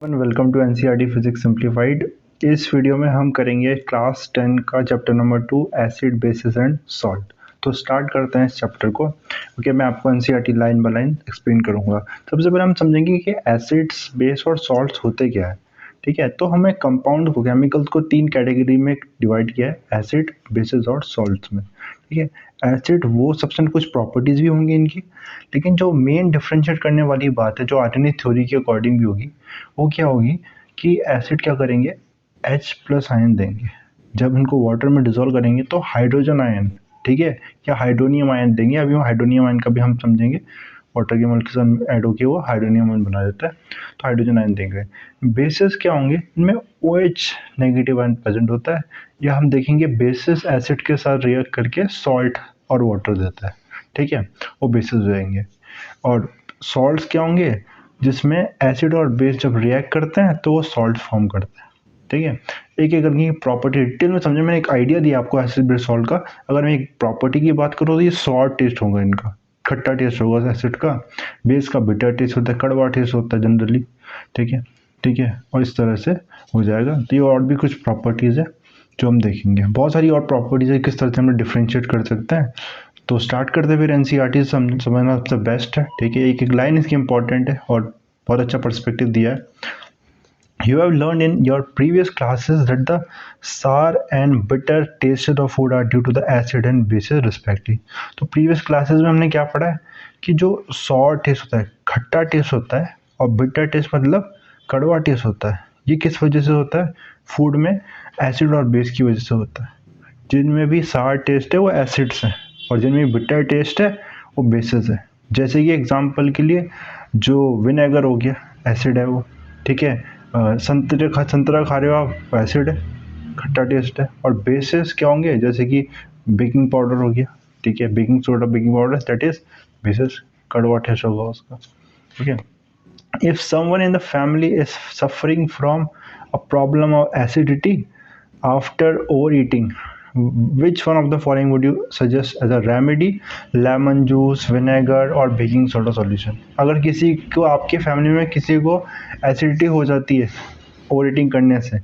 Welcome to NCERT physics simplified. इस video में हम करेंगे क्लास 10 का chapter number 2 acid bases and salt. तो स्टार्ट करते हैं इस चैप्टर को। ओके, मैं आपको NCERT line by line explain करूंगा। सबसे पहले हम समझेंगे कि एसिड्स, बेस और सॉल्ट्स होते क्या है। ठीक है, तो हमें कंपाउंड को, केमिकल्स को 3 कैटेगरी में डिवाइड किया है, एसिड, बेसिस और सॉल्ट्स में। ठीक है, एसिड वो सब्सटेंस, कुछ प्रॉपर्टीज भी होंगी इनकी, लेकिन जो मेन डिफ्रेंशिएट करने वाली बात है, जो आर्सेनिक थ्योरी के अकॉर्डिंग भी होगी, वो क्या होगी कि एसिड क्या करेंगे, H प्लस आयन देंगे। जब इनको वाटर में डिजोल्व करेंगे तो हाइड्रोजन आयन, ठीक है, या हाइड्रोनियम आयन देंगे। अभी वो हाइड्रोनियम आयन का भी हम समझेंगे, वाटर के मॉलिक्यूल के साथ ऐड होकर वो हाइड्रोनियम आयन बना देता है, तो हाइड्रोजन आयन देंगे। बेसिस क्या होंगे, इनमें OH नेगेटिव आयन प्रेजेंट होता है, या हम देखेंगे बेसिस एसिड के साथ रिएक्ट करके सॉल्ट और वाटर देता है। ठीक है, वो बेसिस हो जाएंगे। और सॉल्ट्स क्या होंगे, जिसमें एसिड और बेस जब रिएक्ट करते हैं तो वो सॉल्ट फॉर्म करते हैं। ठीक है, एक एक करके प्रॉपर्टी डिटेल में समझे। मैंने एक आइडिया दिया आपको एसिड बेस सॉल्ट का। अगर मैं एक प्रॉपर्टी की बात करूँ तो ये सॉर टेस्ट होगा, इनका खट्टा टेस्ट होगा एसिड का, बेस का बिटर टेस्ट होता है, कड़वा टेस्ट होता है जनरली। ठीक है, ठीक है, और इस तरह से हो जाएगा। तो ये और भी कुछ प्रॉपर्टीज़ है जो हम देखेंगे। बहुत सारी और प्रॉपर्टीज़ है, किस तरह से हम डिफ्रेंशिएट कर सकते हैं। तो स्टार्ट करते फिर एनसीईआरटी समझना सबसे बेस्ट है। ठीक है, एक एक लाइन इसकी इंपॉर्टेंट है और बहुत अच्छा पर्सपेक्टिव दिया है। You have learned in your previous classes that the sour and bitter taste of food are due to the acid and bases respectively। तो प्रीवियस क्लासेस में हमने क्या पढ़ा है कि जो सॉर टेस्ट होता है, खट्टा टेस्ट होता है, और बिटर टेस्ट मतलब कड़वा टेस्ट होता है, ये किस वजह से होता है, फूड में एसिड और बेस की वजह से होता है। जिनमें भी सार टेस्ट है वो एसिड्स हैं, और जिनमें बिटर टेस्ट है वो बेसिस है। जैसे कि एग्जांपल के लिए जो विनेगर हो गया, एसिड है वो। ठीक है, संतरा खा रहे हो आप, एसिड है, खट्टा टेस्ट है। और बेसिस क्या होंगे, जैसे कि बेकिंग पाउडर हो गया, ठीक है, baking soda, baking powder, that is basis, कड़वा टेस्ट होगा उसका। ठीक है, if someone in the family is suffering from a problem of acidity after overeating, which one of the following would you suggest as a remedy? Lemon juice, vinegar और baking soda solution। अगर किसी को, आपके family में किसी को acidity हो जाती है ओवरईटिंग करने से,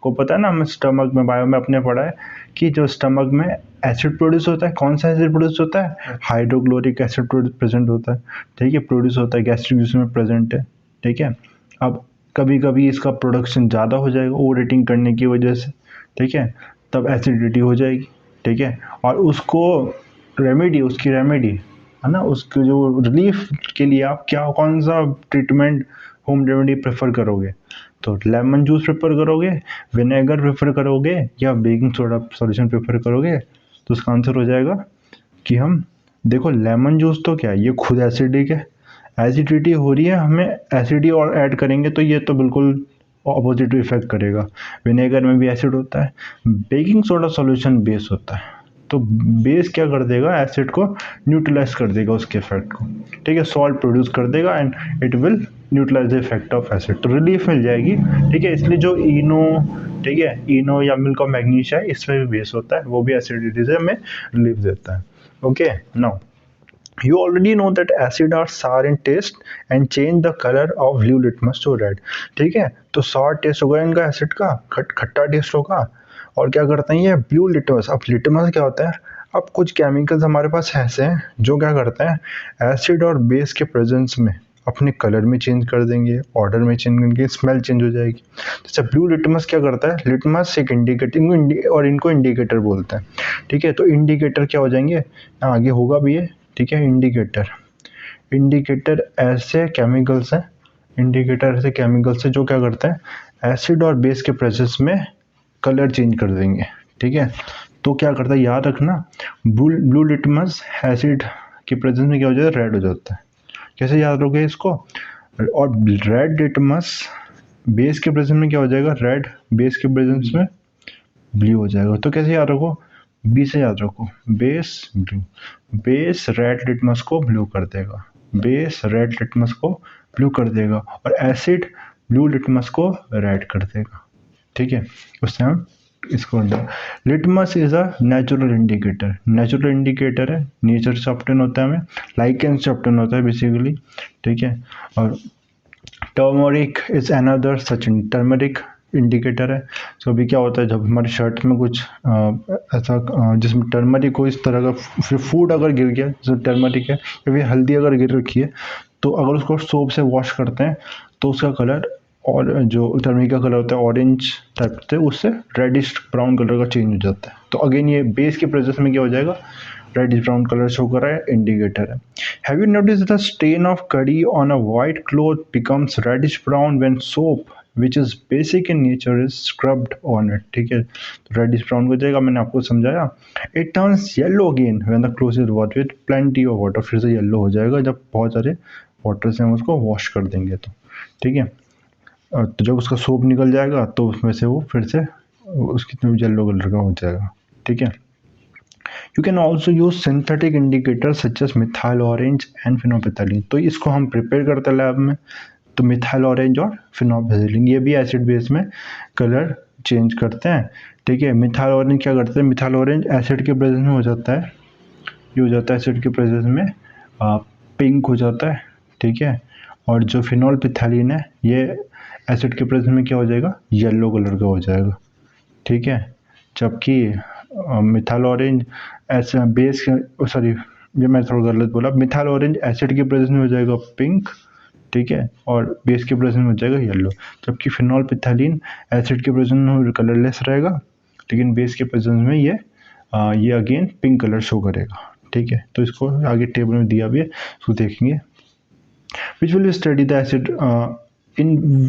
को पता है ना, हमें स्टमक में, बायो में अपने पढ़ा है कि जो स्टमक में एसिड प्रोड्यूस होता है, कौन सा एसिड प्रोड्यूस होता है, हाइड्रोक्लोरिक एसिड प्रेजेंट होता है। ठीक है, प्रोड्यूस होता है, गैस्ट्रिक जूस में प्रेजेंट है। ठीक है, अब कभी कभी इसका प्रोडक्शन ज़्यादा हो जाएगा ओवर ईटिंग करने की वजह से। ठीक है, तब एसिडिटी हो जाएगी। ठीक है, और उसको रेमेडी, उसकी रेमेडी है ना, उसके जो रिलीफ के लिए आप क्या, कौन सा ट्रीटमेंट, होम रेमेडी प्रेफर करोगे? तो लेमन जूस प्रेफर करोगे, विनेगर प्रेफर करोगे, या बेकिंग सोडा सॉल्यूशन प्रेफर करोगे? तो उसका आंसर हो जाएगा कि हम, देखो लेमन जूस तो क्या है, ये खुद एसिडिक है, एसिडिटी हो रही है, हमें एसिडिटी और ऐड करेंगे तो ये तो बिल्कुल ऑपोजिट इफेक्ट करेगा। विनेगर में भी एसिड होता है, बेकिंग सोडा सॉल्यूशन बेस होता है, तो बेस क्या कर देगा, एसिड को न्यूट्रलाइज कर देगा, उसके इफेक्ट को। ठीक है, सॉल्ट प्रोड्यूस कर देगा and it will neutralize the effect of acid, तो रिलीफ मिल जाएगी। ठीक है, इसलिए जो इनो, ठीक है, इनो या मिल्क ऑफ मैग्नीशिया, इसमें भी बेस होता है, वो भी एसिडिटी से हमें रिलीफ देता है। Okay, now you already know that acid are sour in taste and change the color of blue litmus to red। ठीक है, तो sour taste होगा इनका एसिड का, खट्टा टेस्ट होगा, और क्या करते हैं ये ब्लू लिटमस। अब लिटमस क्या होता है, अब कुछ केमिकल्स हमारे पास ऐसे हैं जो क्या करते हैं, एसिड और बेस के प्रेजेंस में अपने कलर में चेंज कर देंगे, ऑर्डर में चेंज करेंगे, स्मेल चेंज हो जाएगी। जैसे ब्लू लिटमस क्या करता है, लिटमस एक इंडिकेटर, और इनको इंडिकेटर बोलते हैं। ठीक है, तो इंडिकेटर क्या हो जाएंगे, आगे होगा भी ये। ठीक है, इंडिकेटर ऐसे केमिकल्स हैं, इंडिकेटर ऐसे केमिकल्स हैं जो क्या करते हैं, एसिड और बेस के प्रेजेंस में कलर चेंज कर देंगे। ठीक है, तो क्या करता है, याद रखना, ब्लू लिटमस एसिड के प्रेजेंस में क्या हो जाता है, रेड हो जाता है। कैसे याद रखोगे इसको? और रेड लिटमस बेस के प्रेजेंस में क्या हो जाएगा, रेड, बेस के प्रेजेंस में ब्लू हो जाएगा। तो कैसे याद रखो, बी से याद रखो, base blue, base red litmus को ब्लू कर देगा, बेस रेड लिटमस को ब्लू कर देगा, और एसिड ब्लू लिटमस को रेड कर देगा। ठीक है, उससे हम इसको, litmus is a natural indicator, natural indicator है, नेचर से ऑब्टेन होता है, हमें लाइकेन से ऑब्टेन होता है बेसिकली। ठीक है, और turmeric is another such turmeric indicator है। तो अभी क्या होता है जब हमारे शर्ट में कुछ ऐसा जिसमें टर्मरिक हो इस तरह का फिर फूड अगर गिर गया जो टर्मरिक है या फिर हल्दी अगर गिर रखी है तो अगर उसको सोप से वॉश करते हैं तो उसका कलर और जो टर्मरिक का कलर होता है ऑरेंज टाइप से उससे रेडिश ब्राउन कलर का चेंज हो जाता है। तो अगेन ये बेस के प्रेजेंस में क्या हो जाएगा रेडिश ब्राउन कलर शो कर रहा है इंडिकेटर है। Have you notice the stain of curry on a white cloth becomes reddish brown when soap which is basic in nature is scrubbed on it. ठीक है तो रेडिश ब्राउन हो जाएगा मैंने आपको समझाया। It turns yellow again when the cloth is wash with plenty of water फिर से येलो हो जाएगा जब बहुत सारे वाटर से हम उसको वॉश कर देंगे तो ठीक है। तो जब उसका सोप निकल जाएगा तो उसमें से वो फिर से उसकी येलो कलर का हो जाएगा। ठीक है you can also use synthetic indicator such as methyl orange and phenolphthalein. तो इसको हम प्रिपेयर करते हैं लैब में तो मिथाइल ऑरेंज और फिनोपेथालीन ये भी एसिड बेस में कलर चेंज करते हैं। ठीक है मिथाइल ऑरेंज क्या करते हैं मिथाइल ऑरेंज एसिड के प्रेजेंस में हो जाता है ये हो जाता है एसिड के प्रेजेंस में पिंक हो जाता है। ठीक है और जो फिनोलपिथालीन है ये एसिड के प्रेजेंस में क्या हो जाएगा येलो कलर का हो जाएगा। ठीक है जबकि मिथाइल ऑरेंज ऐसा बेस सॉरी ये मैं थोड़ा गलत बोला मिथाइल ऑरेंज एसिड के प्रेजेंस में हो जाएगा पिंक। ठीक है और बेस के प्रेजेंस में हो जाएगा येलो जबकि फिनोलपिथालीन एसिड के प्रेजेंस में कलरलेस रहेगा लेकिन बेस के प्रेजेंस में ये अगेन पिंक कलर शो करेगा। ठीक है तो इसको आगे टेबल में दिया भी है उसको देखेंगे। which will study the acid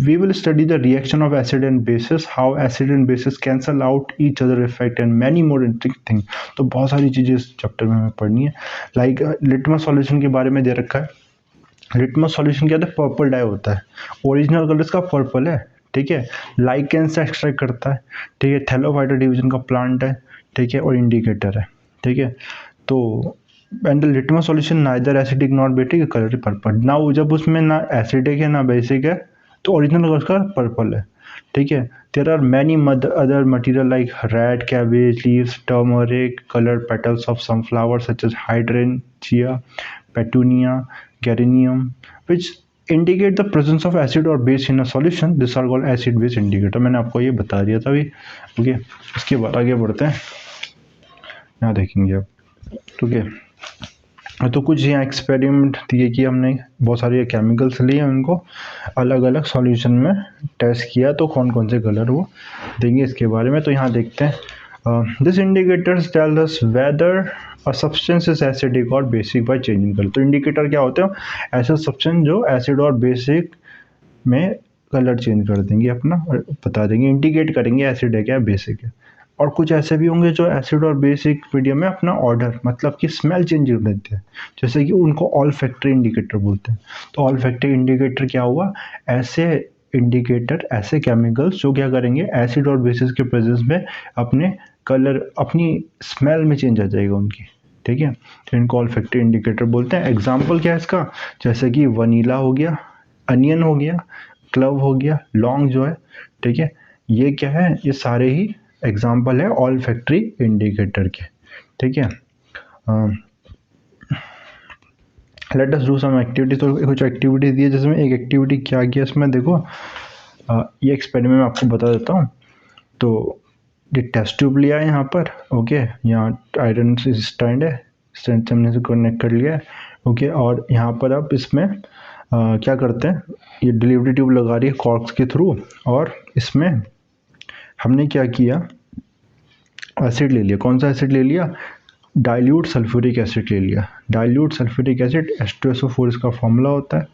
we will study the reaction of acid and bases how acid and bases cancel out each other effect and many more interesting things। तो बहुत सारी चीज़ें इस चैप्टर में हमें पढ़नी है लाइक लिटमस सॉल्यूशन के बारे में दे रखा है। लिटमस सॉल्यूशन क्या है पर्पल डाई होता है ओरिजिनल कलर इसका पर्पल है। ठीक है लाइकेन से एक्सट्रैक्ट करता है। ठीक है थैलोफाइटा डिवीजन का प्लांट है। ठीक है और इंडिकेटर है। ठीक है तो and the litmus solution neither acidic not basic colour purple ना जब उसमें ना एसिडिक है ना बेसिक है तो ओरिजिनल कलर उसका पर्पल है। ठीक है there are many other material like red cabbage leaves turmeric coloured petals of some flowers such as hydrangea petunia geranium which indicate the presence of acid और base in a solution this are called acid base indicator. मैंने आपको ये बता दिया था अभी। Okay इसके बाद आगे बढ़ते हैं यहाँ देखेंगे अब। ठीक है तो कुछ यहाँ एक्सपेरिमेंट दिए कि हमने बहुत सारे केमिकल्स लिए उनको अलग अलग सॉल्यूशन में टेस्ट किया तो कौन कौन से कलर वो देंगे इसके बारे में। तो यहाँ देखते हैं this indicators tell us whether a substance is acidic और बेसिक बाय चेंजिंग कलर। तो इंडिकेटर क्या होते हैं ऐसा सब्सटेंस जो एसिड और बेसिक में कलर चेंज कर देंगे अपना और बता देंगे इंडिकेट करेंगे एसिड है क्या बेसिक है। और कुछ ऐसे भी होंगे जो एसिड और बेसिक मीडियम में अपना ऑर्डर मतलब कि स्मेल चेंज कर देते हैं जैसे कि उनको ऑल फैक्ट्री इंडिकेटर बोलते हैं। तो ऑल फैक्ट्री इंडिकेटर क्या हुआ ऐसे इंडिकेटर ऐसे केमिकल्स जो क्या करेंगे एसिड और बेसिस के प्रेजेंस में अपने कलर अपनी स्मेल में चेंज आ जाएगा उनकी। ठीक है तो इनको ऑल फैक्ट्री इंडिकेटर बोलते हैं। एग्जाम्पल क्या है इसका जैसे कि वनीला हो गया अनियन हो गया क्लव हो गया लौंग जो है। ठीक है ये क्या है ये सारे ही एग्जाम्पल है ऑल फैक्ट्री इंडिकेटर के। ठीक है let us do some activity. तो कुछ एक्टिविटी दी है जिसमें एक एक्टिविटी क्या किया इसमें देखो ये एक्सपेरिमेंट मैं आपको बता देता हूँ। तो ये टेस्ट ट्यूब लिया है यहाँ पर। ओके यहाँ आयरन से स्टैंड है स्टैंड से हमने से कनेक्ट कर लिया है। ओके और यहाँ पर आप इसमें क्या करते हैं ये डिलीवरी ट्यूब लगा रही है कॉर्क्स के थ्रू और इसमें हमने क्या किया एसिड ले लिया। कौन सा एसिड ले लिया डाइल्यूट सल्फ्यूरिक एसिड ले लिया। डाइल्यूट सल्फ्यूरिक एसिड H2SO4 इसका फॉर्मूला होता है।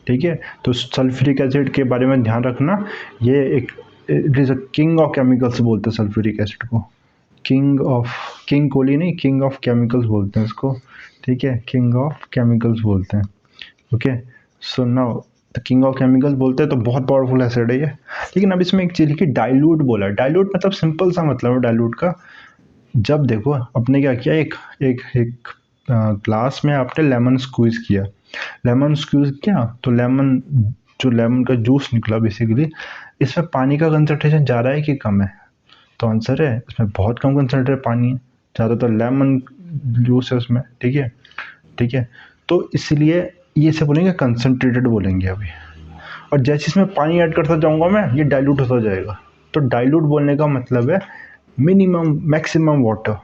ठीक है तो सल्फ्यूरिक एसिड के बारे में ध्यान रखना ये एक it is a king of chemicals बोलते हैं सल्फ्यूरिक एसिड को किंग कोहली नहीं किंग ऑफ केमिकल्स बोलते हैं इसको। ठीक है किंग ऑफ केमिकल्स बोलते हैं। Okay so now king of chemicals बोलते हैं तो बहुत पावरफुल एसिड है ये। लेकिन अब इसमें एक चीज़ लिखी डाइल्यूट बोला। डाइल्यूट मतलब सिंपल सा मतलब है डाइल्यूट का जब देखो अपने क्या किया एक ग्लास में आपने लेमन स्क्वीज़ किया। लेमन स्क्वीज़ किया तो लेमन का जूस निकला बेसिकली इसमें पानी का कंसंट्रेशन ज़्यादा है कि कम है। तो आंसर है इसमें बहुत कम कंसंट्रेट पानी है ज़्यादातर लेमन जूस है उसमें। ठीक है तो इसलिए ये से बोलेंगे कंसंट्रेटेड बोलेंगे अभी। और जैसे इसमें पानी ऐड करता जाऊँगा मैं, ये डाइल्यूट होता जाएगा। तो डाइल्यूट बोलने का मतलब है मिनिमम मैक्सिमम वाटर,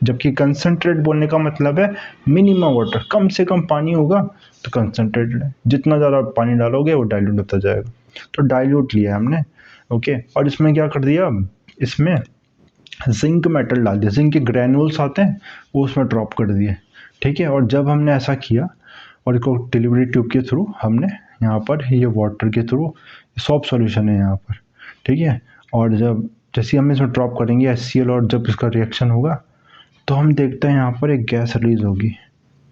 जबकि कंसनट्रेट बोलने का मतलब है मिनिमम वाटर, कम से कम पानी होगा तो कंसनट्रेटेड है, जितना ज़्यादा पानी डालोगे वो डाइल्यूट होता जाएगा। तो डाइल्यूट लिया हमने, ओके। और इसमें क्या कर दिया, इसमें जिंक मेटल डाल दिया, जिंक के ग्रैन्यूल्स आते हैं वो उसमें ड्रॉप कर दिए, ठीक है। और जब हमने ऐसा किया और इसको डिलीवरी ट्यूब के थ्रू हमने यहाँ पर ये वाटर के थ्रू सॉफ्ट सॉल्यूशन है यहाँ पर, ठीक है। और जब जैसे हम इसमें ड्रॉप करेंगे HCl और जब इसका रिएक्शन होगा तो हम देखते हैं यहाँ पर एक गैस रिलीज होगी,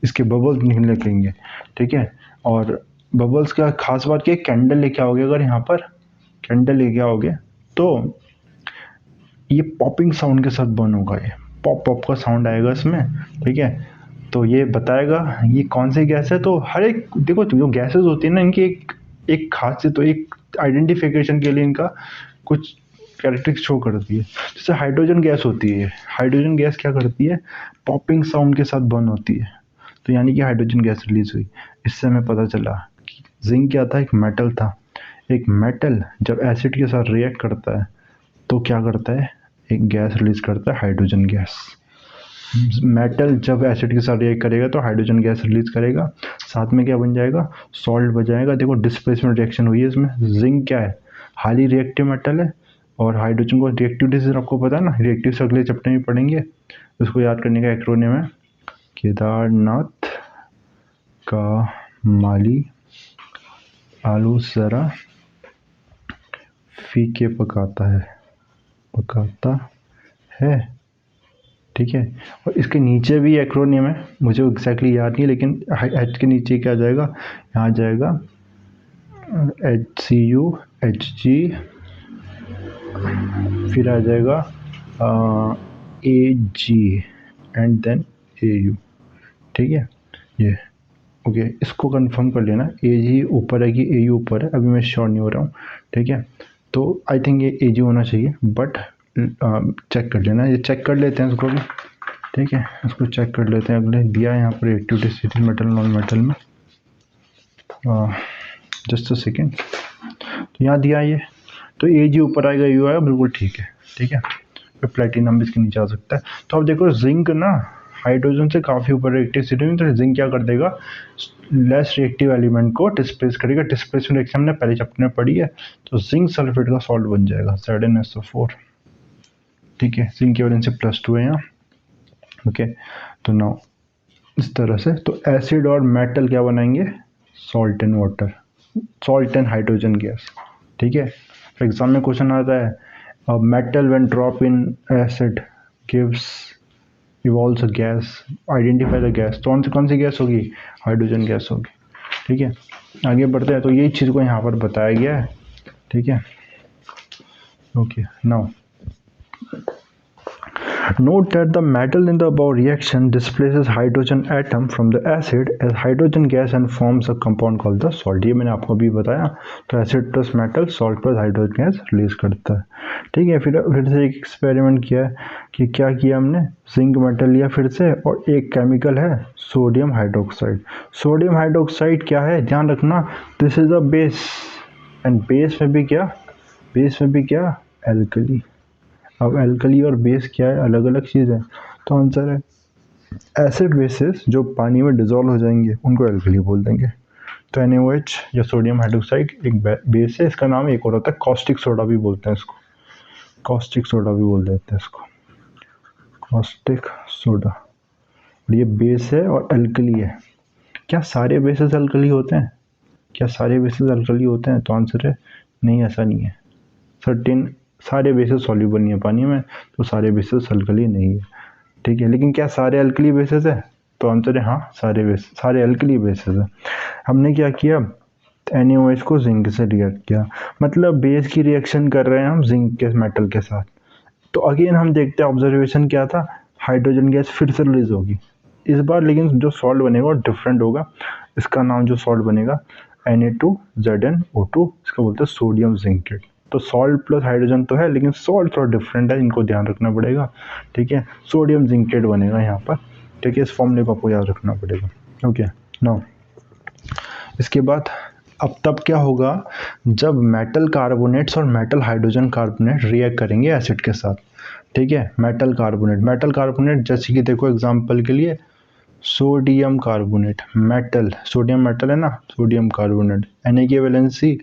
इसके बबल्स निकलने लगेंगे, ठीक है। और बबल्स का खास बात क्या है, कैंडल लेके आओगे, अगर यहाँ पर कैंडल लेके आओगे तो ये पॉपिंग साउंड के साथ बर्न होगा, ये पॉप पॉप का साउंड आएगा इसमें, ठीक है। तो ये बताएगा ये कौन सी गैस है। तो हर एक देखो जो गैसेस होती है ना, इनकी एक खासियत, तो एक आइडेंटिफिकेशन के लिए इनका कुछ कैरेक्टरिस्टिक शो करती है। जैसे हाइड्रोजन गैस होती है, हाइड्रोजन गैस क्या करती है, पॉपिंग साउंड के साथ बर्न होती है, तो यानी कि हाइड्रोजन गैस रिलीज हुई। इससे हमें पता चला कि जिंक क्या था, एक मेटल था। एक मेटल जब एसिड के साथ रिएक्ट करता है तो क्या करता है, एक गैस रिलीज करता है, हाइड्रोजन गैस। मेटल जब एसिड के साथ रिएक्ट करेगा तो हाइड्रोजन गैस रिलीज करेगा, साथ में क्या बन जाएगा, सॉल्ट बन जाएगा। देखो डिस्प्लेसमेंट रिएक्शन हुई है इसमें। जिंक क्या है, हाईली रिएक्टिव मेटल है, और हाइड्रोजन को रिएक्टिविटी आपको पता है ना, रिएक्टिव से अगले चैप्टर में पढ़ेंगे। उसको याद करने का एक्रोनिम है केदारनाथ का माली आलू जरा फीके पकाता है, ठीक है। और इसके नीचे भी एक्रोनिम है, मुझे एग्जैक्टली याद नहीं, लेकिन H के नीचे क्या जाएगा, यहाँ जाएगा HCU HG, फिर आ जाएगा AG एंड देन AU, ठीक है। ये ओके, इसको कंफर्म कर लेना, AG ऊपर है कि AU ऊपर है, अभी मैं श्योर नहीं हो रहा हूँ, ठीक है। तो आई थिंक ये AG होना चाहिए, बट चेक कर लेना, ये चेक कर लेते हैं इसको भी, ठीक है। इसको चेक कर लेते हैं। अगले दिया है यहाँ पर एक्टिविटी स्थिति मेटल नॉन मेटल में, जस्ट अ सेकेंड। तो यहाँ दिया ये, तो AG ऊपर आएगा, AU आएगा, बिल्कुल ठीक है, ठीक है। फिर प्लेटिनम भी इसके नीचे आ सकता है। तो अब देखो जिंक ना हाइड्रोजन से काफ़ी ऊपर रिएक्टिव स्थिति में, तो जिंक क्या कर देगा, लेस रिएक्टिव एलिमेंट को डिस्प्लेस करेगा। डिस्प्लेसमेंट रिएक्शन हमने पहले चैप्टर में पढ़ी है, तो जिंक सल्फेट का सॉल्ट बन जाएगा ZnSO4, ठीक है। जिंक की वैलेंसी +2 है यहाँ, ओके। तो नाउ इस तरह से तो एसिड और मेटल क्या बनाएंगे, salt and water, salt and hydrogen gas, ठीक है। फॉर एग्जाम में क्वेश्चन आता है metal when drop in acid gives evolves a gas, identify the gas. तो कौन सी गैस होगी, हाइड्रोजन गैस होगी, ठीक है। आगे बढ़ते हैं, तो यही चीज़ को यहाँ पर बताया गया है, ठीक है, okay. Now note that the metal in the above reaction displaces hydrogen atom from the acid as hydrogen gas and forms a compound called the salt। ये मैंने आपको अभी बताया। तो acid plus metal salt plus hydrogen gas release करता है, ठीक है। फिर से एक एक्सपेरिमेंट किया है कि क्या किया हमने, जिंक मेटल लिया फिर से, और एक केमिकल है सोडियम हाइड्रोक्साइड। सोडियम हाइड्रोक्साइड क्या है, ध्यान रखना, this is a base, and base में भी क्या एल्कली। अब एल्कली और बेस क्या है, अलग अलग चीज़ है। तो आंसर है एसिड बेसिस जो पानी में डिजोल्व हो जाएंगे उनको एल्कली बोल देंगे। तो NaOH या सोडियम हाइड्रोक्साइड एक बेस है, इसका नाम एक और होता है कॉस्टिक सोडा भी बोलते हैं इसको, कॉस्टिक सोडा भी बोल देते हैं इसको, कॉस्टिक सोडा। और ये बेस है और एल्कली है। क्या सारे बेसिस एल्कली होते हैं, तो आंसर है नहीं, ऐसा नहीं है। सर्टेन सारे बेसिस सॉल्यूबल नहीं है पानी में, तो सारे बेसिस अल्कली नहीं है, ठीक है। लेकिन क्या सारे अल्कली बेसिस है, तो आंसर है हाँ, सारे अल्कली बेसिस है। हमने क्या किया, NaOH को जिंक से रिएक्ट किया, मतलब बेस की रिएक्शन कर रहे हैं हम जिंक के मेटल के साथ। तो अगेन हम देखते हैं ऑब्जर्वेशन क्या था, हाइड्रोजन गैस फिर से रिलीज होगी इस बार, लेकिन जो सॉल्ट बनेगा वो डिफरेंट होगा। इसका नाम जो सॉल्ट बनेगा Na2ZnO2, इसका बोलते हैं सोडियम जिंकेट। तो सॉल्ट प्लस हाइड्रोजन तो है, लेकिन सॉल्ट थोड़ा डिफरेंट है, इनको ध्यान रखना पड़ेगा, ठीक है। सोडियम जिंकेट बनेगा यहाँ पर, ठीक है। इस फॉर्मूले को आपको याद रखना पड़ेगा, ओके। नाउ इसके बाद अब तब क्या होगा, जब मेटल कार्बोनेट्स और मेटल हाइड्रोजन कार्बोनेट रिएक्ट करेंगे एसिड के साथ, ठीक है। मेटल कार्बोनेट जैसे कि देखो एग्जांपल के लिए sodium carbonate, metal, sodium metal है ना, सोडियम कार्बोनेट, Na की वैलेंसी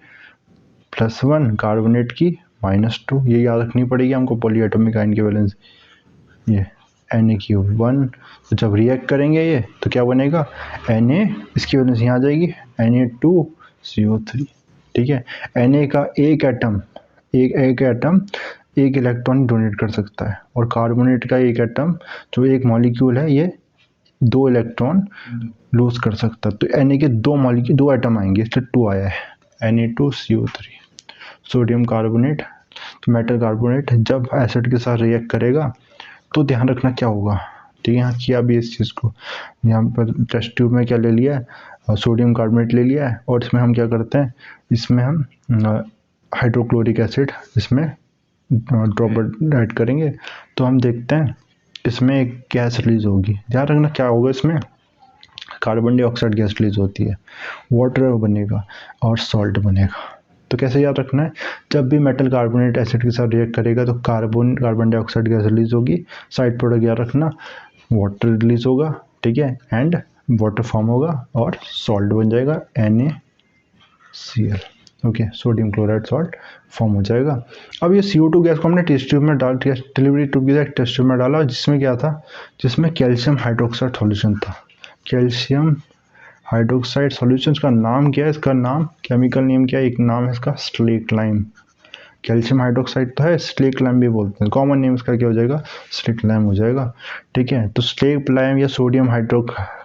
+1, कार्बोनेट की -2, ये याद रखनी पड़ेगी हमको, पॉलीएटॉमिक आयन की वैलेंसी ये Na3 तो जब रिएक्ट करेंगे ये तो क्या बनेगा, Na, इसकी वैलेंसी यहाँ आ जाएगी Na2CO3, ठीक है। Na का एक एटम एक इलेक्ट्रॉन डोनेट कर सकता है, और कार्बोनेट का एक एटम जो एक मॉलिक्यूल है ये 2 इलेक्ट्रॉन लूज कर सकता है। तो Na के दो एटम आएंगे, इसलिए 2 आया है, Na2CO3। सोडियम कार्बोनेट, तो मेटल कार्बोनेट जब एसिड के साथ रिएक्ट करेगा तो ध्यान रखना क्या होगा, ठीक है। यहाँ किया भी इस चीज़ को, यहाँ पर टेस्ट ट्यूब में क्या ले लिया है, सोडियम कार्बोनेट ले लिया है, और इसमें हम क्या करते हैं, इसमें हम हाइड्रोक्लोरिक एसिड इसमें ड्रॉप ऐड करेंगे, तो हम देखते हैं इसमें एक गैस रिलीज होगी। ध्यान रखना क्या होगा, इसमें कार्बन डाइऑक्साइड गैस रिलीज होती है, वाटर बनेगा और सॉल्ट बनेगा। तो कैसे याद रखना है, जब भी मेटल कार्बोनेट एसिड के साथ रिएक्ट करेगा तो कार्बन डाइऑक्साइड गैस रिलीज होगी, साइड प्रोडक्ट याद रखना, वाटर रिलीज होगा, ठीक है, एंड वाटर फॉर्म होगा और सॉल्ट बन जाएगा NaCl, okay, sodium chloride salt form हो जाएगा। अब ये CO2 गैस को हमने टेस्ट ट्यूब में डाल दिया, डिलीवरी ट्यूब की टेस्ट ट्यूब में डाला, जिसमें क्या था, जिसमें कैल्शियम हाइड्रोक्साइड सॉल्यूशन था। कैल्शियम हाइड्रोक्साइड सॉल्यूशन का नाम क्या है, इसका नाम, केमिकल नेम क्या है, एक नाम है इसका स्लेक लाइम। कैल्शियम हाइड्रोक्साइड तो है, स्लेक लाइम भी बोलते हैं, कॉमन नेम इसका क्या हो जाएगा, स्लेक लाइम हो जाएगा, ठीक है। तो स्लेक लाइम या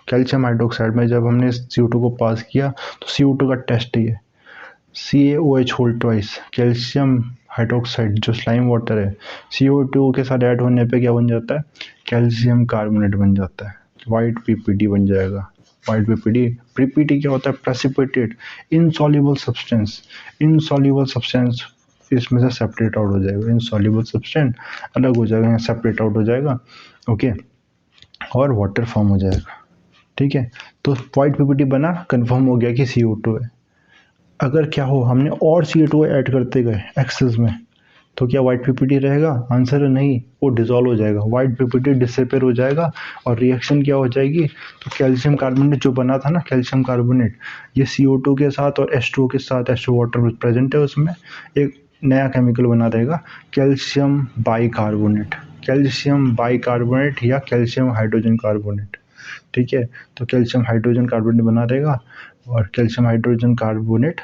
कैल्शियम हाइड्रोक्साइड में जब हमने CO2 को पास किया तो CO2 का टेस्ट ही है CaOH whole twice, calcium hydroxide जो स्लाइम वाटर है CO2 के साथ ऐड होने पे क्या बन जाता है, कैल्शियम कार्बोनेट बन जाता है, वाइट PPT बन जाएगा। वाइट PPT क्या होता है, प्रेसिपिटेट इनसॉल्युबल सब्सटेंस इसमें से सेपरेट आउट हो जाएगा, इनसॉल्युबल सब्सटेंस अलग हो जाएगा, यहाँ सेपरेट आउट हो जाएगा, ओके, और वाटर फॉर्म हो जाएगा, ठीक है। तो वाइट PPT बना, कंफर्म हो गया कि CO2 है। अगर क्या हो, हमने और CO2 ऐड करते गए एक्सेस में, तो क्या वाइट PPT रहेगा, आंसर है नहीं, वो डिसॉल्व हो जाएगा, वाइट PPT डिसअपियर हो जाएगा, और रिएक्शन क्या हो जाएगी, तो कैल्शियम कार्बोनेट जो बना था ना, कैल्शियम कार्बोनेट, ये CO2 के साथ और H2O के साथ, H2 वाटर प्रेजेंट है उसमें, एक नया केमिकल बना देगा कैल्शियम बाइकार्बोनेट या कैल्शियम हाइड्रोजन कार्बोनेट, ठीक है। तो कैल्शियम हाइड्रोजन कार्बोनेट बना देगा, और कैल्शियम हाइड्रोजन कार्बोनेट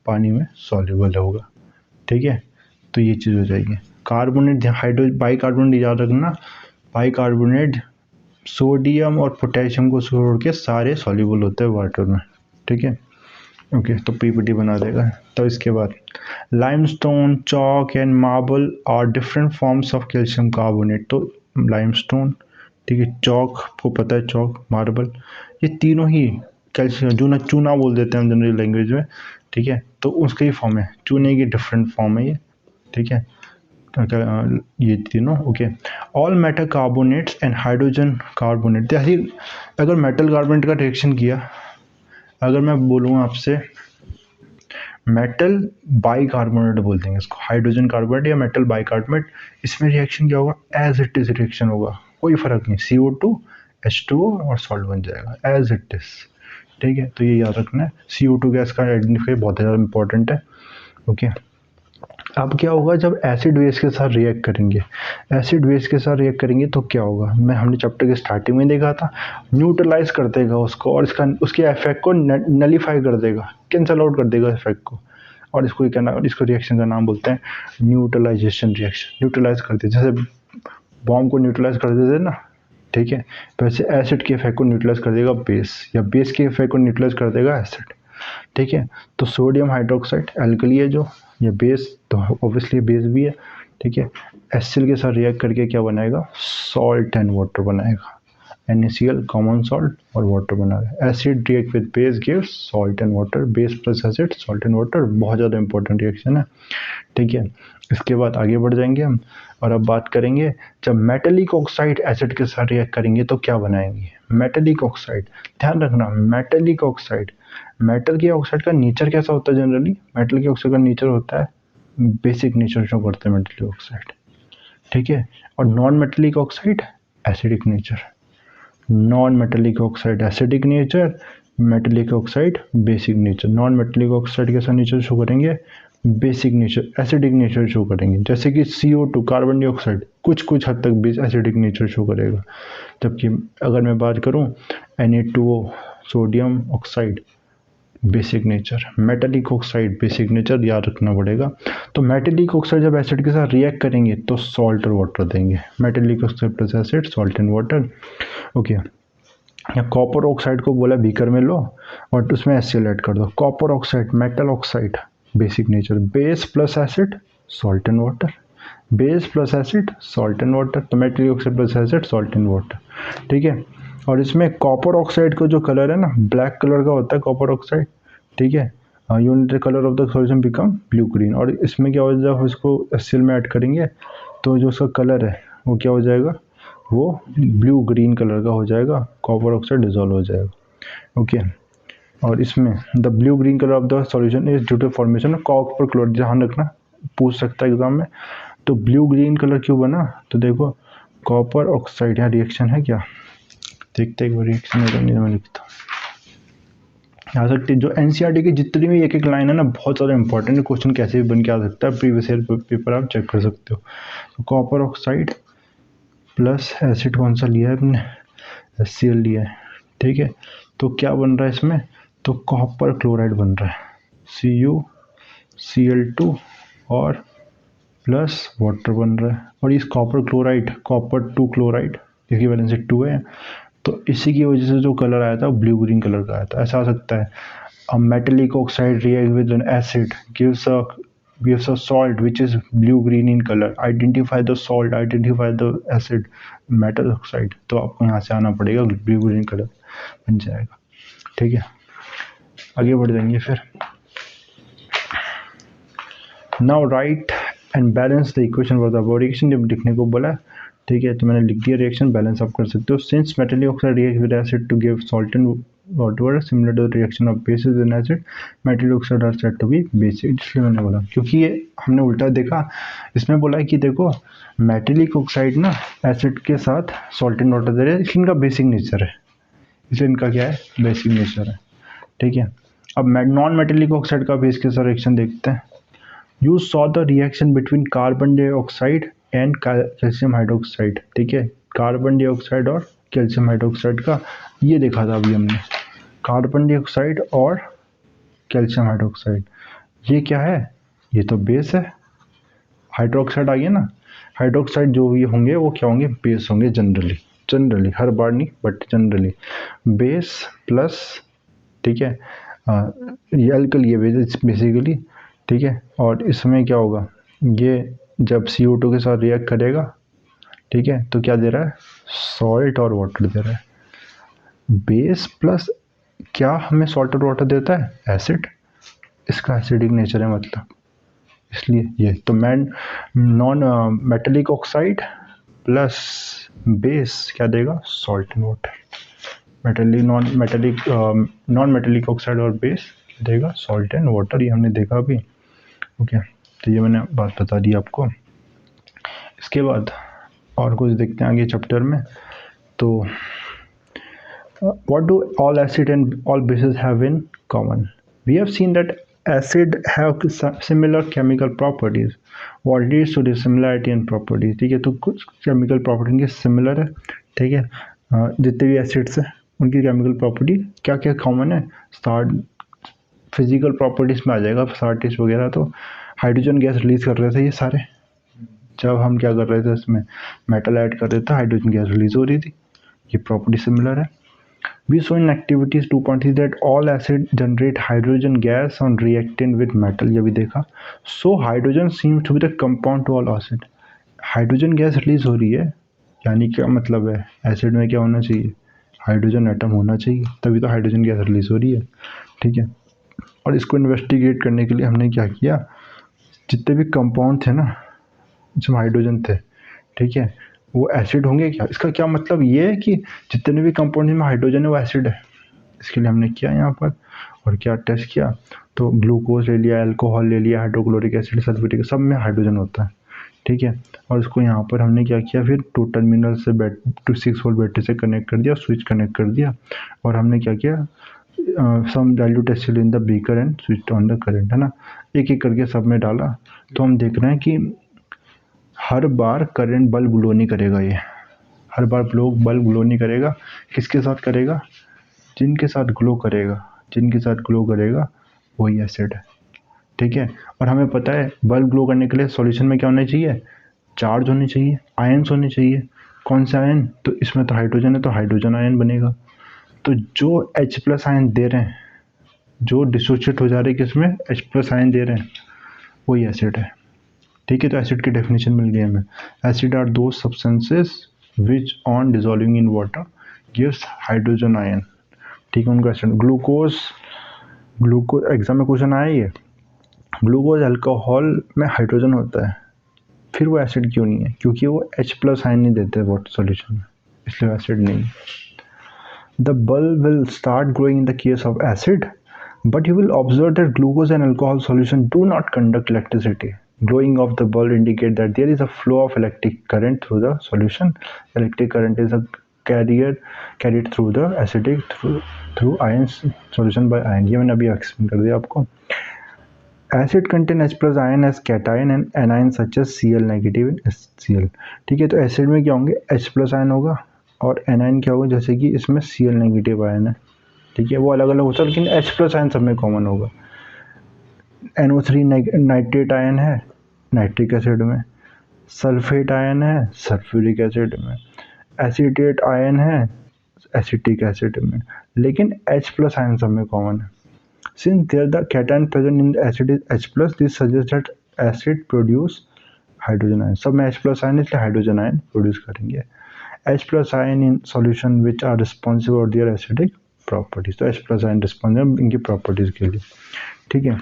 पानी में सॉल्युबल होगा, ठीक है। तो ये चीज़ हो जाएगी। कार्बोनेट बाइकार्बोनेट याद रखना, बाइकार्बोनेट सोडियम और पोटेशियम को छोड़ के सारे सॉल्युबल होते हैं वाटर में, ठीक है, ओके। तो PPT बना देगा। तो इसके बाद limestone, chalk and marble are different forms of calcium carbonate. तो लाइमस्टोन, ठीक है, चॉक को पता है, चॉक, मार्बल, ये तीनों ही कैल्शियम, चूना बोल देते हैं हम जनरल लैंग्वेज में, ठीक है। तो उसका ही फॉर्म है, चूने की डिफरेंट फॉर्म है ये, ठीक है, ये तीनों, okay. All metal carbonates and hydrogen carbonate, जैसे अगर मेटल कार्बोनेट का रिएक्शन किया, अगर मैं बोलूँ आपसे मेटल बाइकार्बोनेट बोल देंगे इसको, हाइड्रोजन कार्बोनेट या मेटल बाइकार्बोनेट, इसमें रिएक्शन क्या होगा, एज इट इज रिएक्शन होगा, कोई फर्क नहीं, CO2 H2O और सॉल्ट बन जाएगा एज इट इज, ठीक है। तो ये याद रखना है, CO2 गैस का आइडेंटिफाई बहुत ज़्यादा इंपॉर्टेंट है, ओके। अब क्या होगा, जब एसिड बेस के साथ रिएक्ट करेंगे तो क्या होगा, हमने चैप्टर के स्टार्टिंग में देखा था, न्यूट्रलाइज कर देगा उसको, और उसके इफेक्ट को नलीफाई कर देगा, कैंसल आउट कर देगा इफेक्ट को, और इसको रिएक्शन का नाम बोलते हैं न्यूट्रलाइजेशन रिएक्शन। न्यूट्रलाइज कर दे, जैसे बॉम्ब को न्यूट्रलाइज कर देते ना, ठीक है, वैसे एसिड के इफेक्ट को न्यूट्रलाइज कर देगा बेस, या बेस के इफेक्ट को न्यूट्रलाइज कर देगा एसिड, ठीक है। तो सोडियम हाइड्रोक्साइड एल्कली है जो, ये बेस, तो ऑब्वियसली बेस भी है, ठीक है। HCl के साथ रिएक्ट करके क्या बनाएगा, सॉल्ट एंड वाटर बनाएगा। NaCl कॉमन सॉल्ट और वाटर बना रहा है। Acid react with base gives salt and water, base plus acid salt and water, बहुत ज़्यादा इंपॉर्टेंट रिएक्शन है, ठीक है। इसके बाद आगे बढ़ जाएंगे हम और अब बात करेंगे जब मेटलिक ऑक्साइड एसिड के साथ रिएक्ट करेंगे तो क्या बनाएंगे। मेटलिक ऑक्साइड, ध्यान रखना मेटलिक ऑक्साइड, मेटल के ऑक्साइड का नेचर कैसा होता है जनरली, मेटल के ऑक्साइड का नेचर होता है बेसिक नेचर शो करते हैं मेटलिक ऑक्साइड, ठीक है। और non metallic oxide acidic nature, non metallic oxide acidic nature, metallic oxide basic nature. Non metallic oxide कैसा नेचर शो करेंगे, basic nature acidic nature show करेंगे, जैसे कि CO2 कार्बन डाइऑक्साइड कुछ कुछ हद तक एसिडिक नेचर शो करेगा। जबकि अगर मैं बात करूं Na2O sodium oxide basic nature, metallic oxide basic nature, याद रखना पड़ेगा। तो मेटलिक ऑक्साइड जब एसिड के साथ रिएक्ट करेंगे तो सॉल्ट और वाटर देंगे, metallic oxide plus acid salt and water, okay. या कॉपर ऑक्साइड को बोला बीकर में लो और उसमें HCl ऐड कर दो, copper oxide metal oxide basic nature, base plus acid salt and water, base plus acid salt and water, तो metallic oxide plus acid salt and water, ठीक है। और इसमें कॉपर ऑक्साइड का जो कलर है ना ब्लैक कलर का होता है कॉपर ऑक्साइड, ठीक है। Unit colour of the solution become blue green, और इसमें क्या हो जाएगा, जब इसको HCl में ऐड करेंगे तो जो उसका कलर है वो क्या हो जाएगा, वो ब्लू ग्रीन कलर का हो जाएगा, कॉपर ऑक्साइड डिजोल्व हो जाएगा, ओके। और इसमें the blue green colour of the solution is due to formation of copper chloride, ध्यान रखना पूछ सकता है एग्जाम में। तो ब्लू ग्रीन कलर क्यों बना, तो देखो कॉपर ऑक्साइड, यहाँ रिएक्शन है क्या, देखते एक बार रिएक्शन है नहीं, मैं लिखता हूँ आ सकती है। जो NCERT की जितनी भी एक एक लाइन है ना बहुत ज़्यादा इंपॉर्टेंट है, क्वेश्चन कैसे भी बन के आ सकता है, प्रीवियस ईयर पेपर आप चेक कर सकते हो। तो कॉपर ऑक्साइड प्लस एसिड कौन सा लिया है आपने, HCl लिया है, ठीक है। तो क्या बन रहा है इसमें, तो कॉपर क्लोराइड बन रहा है, CuCl2 और प्लस वाटर बन रहा है। और इस कॉपर क्लोराइड कॉपर 2 क्लोराइड इसकी वैलेंसी 2 है, तो इसी की वजह से जो कलर आया था ब्लू ग्रीन कलर का आया था। ऐसा आ सकता है a metallic oxide react with an acid gives a salt which is blue green in color, identify the salt, identify the acid, metal oxide, तो आपको यहाँ से आना पड़ेगा ब्लू ग्रीन कलर बन जाएगा, ठीक है। आगे बढ़ जाएंगे फिर, now right and balance the equation for the reaction, जब लिखने को बोला, ठीक है, तो मैंने लिख दिया रिएक्शन, बैलेंस आप कर सकते हो। Since metallic oxide react with acid to give salt and water similar to the reaction of bases in acid, metallic oxide are said to be basic, इसलिए मैंने बोला क्योंकि ये हमने उल्टा देखा, इसमें बोला है कि देखो मेटलिक ऑक्साइड ना एसिड के साथ सॉल्ट एंड वाटर दे रहे हैं, इसलिए इनका बेसिक नेचर है, इसलिए इनका क्या है बेसिक नेचर है, ठीक है। अब नॉन मेटलिक ऑक्साइड का बेस के साथ रिएक्शन देखते हैं। You saw the reaction between carbon dioxide and calcium hydroxide, ठीक है, कार्बन डाइऑक्साइड और कैल्शियम हाइड्रोक्साइड का ये देखा था अभी हमने, कार्बन डाइऑक्साइड और कैल्शियम हाइड्रोक्साइड, ये क्या है, ये तो बेस है, हाइड्रोक्साइड आ गया ना, हाइड्रोक्साइड जो भी होंगे वो क्या होंगे, बेस होंगे जनरली, जनरली हर बार नहीं बट जनरली बेस प्लस, ठीक है, ये अल्कल ये बेस बेसिकली, ठीक है। और इसमें क्या होगा, ये जब CO2 के साथ रिएक्ट करेगा, ठीक है, तो क्या दे रहा है, सॉल्ट और वाटर दे रहा है, बेस प्लस क्या हमें सॉल्ट और वाटर देता है, एसिड, इसका एसिडिक नेचर है मतलब, इसलिए ये तो non metallic oxide plus base क्या देगा, salt and water, non metallic oxide और बेस देगा सॉल्ट एंड वाटर, ये हमने देखा अभी, ओके। तो ये मैंने बात बता दी आपको। इसके बाद और कुछ देखते हैं आगे चैप्टर में। तो what do all acid and all bases have in common? We have seen that acid have similar chemical properties. What leads to the similarity in properties? ठीक है, तो कुछ chemical property इनके similar है, ठीक है। जितने भी एसिड्स हैं उनकी केमिकल प्रॉपर्टी क्या क्या कॉमन है, फिजिकल प्रॉपर्टीज में आ जाएगा, सार्टिस वगैरह, तो हाइड्रोजन गैस रिलीज कर रहे थे ये सारे, जब हम क्या कर रहे थे इसमें मेटल ऐड कर रहे थे हाइड्रोजन गैस रिलीज हो रही थी, ये प्रॉपर्टी सिमिलर है। We saw in activities 2.3 that all acid generate hydrogen gas on reactant with metal, ये भी देखा। So hydrogen seems to be the compound to all acid, hydrogen gas release हो रही है यानी क्या मतलब है, एसिड में क्या होना चाहिए, हाइड्रोजन एटम होना चाहिए, तभी तो हाइड्रोजन गैस रिलीज हो रही है। ठीक है, और इसको इन्वेस्टिगेट करने के लिए हमने क्या किया, जितने भी कंपाउंड थे ना जिसमें हाइड्रोजन थे, ठीक है, वो एसिड होंगे क्या, इसका क्या मतलब ये है कि जितने भी कंपाउंड में हाइड्रोजन है वो एसिड है। इसके लिए हमने किया यहाँ पर, और क्या टेस्ट किया, तो ग्लूकोज ले लिया, अल्कोहल ले लिया, हाइड्रोक्लोरिक एसिड, सल्फ्यूरिक, सब में हाइड्रोजन होता है। ठीक है, और इसको यहाँ पर हमने क्या किया, फिर 2 टर्मिनल से 6 वोल्ट बैटरी से कनेक्ट कर दिया, स्विच कनेक्ट कर दिया, और हमने क्या किया, some dilute acid in the beaker and switch on the current, है ना, एक एक करके सब में डाला। तो हम देख रहे हैं कि हर बार करंट बल्ब ग्लो नहीं करेगा, ये हर बार बल्ब ग्लो नहीं करेगा। किसके साथ करेगा, जिनके साथ ग्लो करेगा, जिनके साथ ग्लो करेगा वही एसिड है। ठीक है, और हमें पता है बल्ब ग्लो करने के लिए सॉल्यूशन में क्या होना चाहिए, चार्ज होने चाहिए, आयन्स होने चाहिए। कौन से आयन, तो इसमें तो हाइड्रोजन है तो हाइड्रोजन आयन बनेगा। तो जो H+ आयन दे रहे हैं, जो डिसोशिएट हो जा रहे हैं किसमें, H+ आयन दे रहे हैं, वही एसिड है। ठीक है, तो एसिड की डेफिनेशन मिल गई हमें। एसिड आर दो substances which on dissolving in water gives hydrogen ion. ठीक है, उनका एसिड। ग्लूकोज एग्जाम में क्वेश्चन आया, ये ग्लूकोज अल्कोहल में हाइड्रोजन होता है, फिर वो एसिड क्यों नहीं है, क्योंकि वो H+ आयन नहीं देते वाटर सॉल्यूशन में, इसलिए एसिड नहीं। The bulb will start glowing in the case of acid, but you will observe that glucose and alcohol solution do not conduct electricity. Glowing of the bulb indicate that there is a flow of electric current through the solution. Electric current is a carried through the acidic through ions solution by ion. ये मैंने अभी explain कर दिया आपको। Acid contain H+ ion as cation and anion such as Cl negative and HCl। ठीक है, तो acid में क्या होंगे, H+ आयन होगा, और एनाइन क्या होगा, जैसे कि इसमें Cl नेगेटिव आयन है। ठीक है, वो अलग अलग होता है लेकिन H+ आयन सब में कॉमन होगा। NO3 नाइट्रेट आयन है नाइट्रिक एसिड में, सल्फेट आयन है सल्फ्यूरिक एसिड में, एसीटेट आयन है एसिटिक एसिड में, लेकिन H+ आयन सब में कॉमन है। Since there the cation present in the acid is H+, this suggests that acid produce hydrogen ion। सब में H+ आयन इसलिए हाइड्रोजन आयन प्रोड्यूस करेंगे। H+ ion in solution which are responsible for their acidic properties. तो H+ ion responsible इनकी properties के लिए। ठीक है,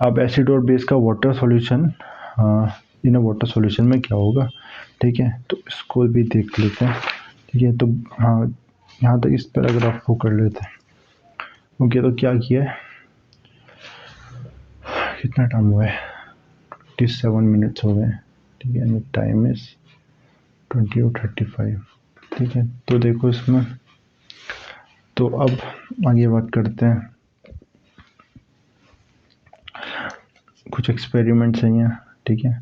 अब एसिड और बेस का water solution, in water solution में क्या होगा। ठीक है, तो इसको भी देख लेते हैं। ठीक है, तो हाँ, यहाँ तक इस पैराग्राफ को कर लेते हैं। ओके, तो क्या किया है, कितना टाइम हुआ है, 27 मिनट्स हो गए। ठीक है, टाइम इज 20:35। ठीक है, तो देखो इसमें, तो अब आगे बात करते हैं, कुछ एक्सपेरिमेंट्स हैं यहाँ। ठीक है,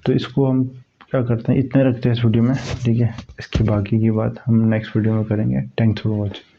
तो इसको हम क्या करते हैं, इतने रखते हैं इस वीडियो में। ठीक है, इसकी बाकी की बात हम नेक्स्ट वीडियो में करेंगे। Thanks for watching.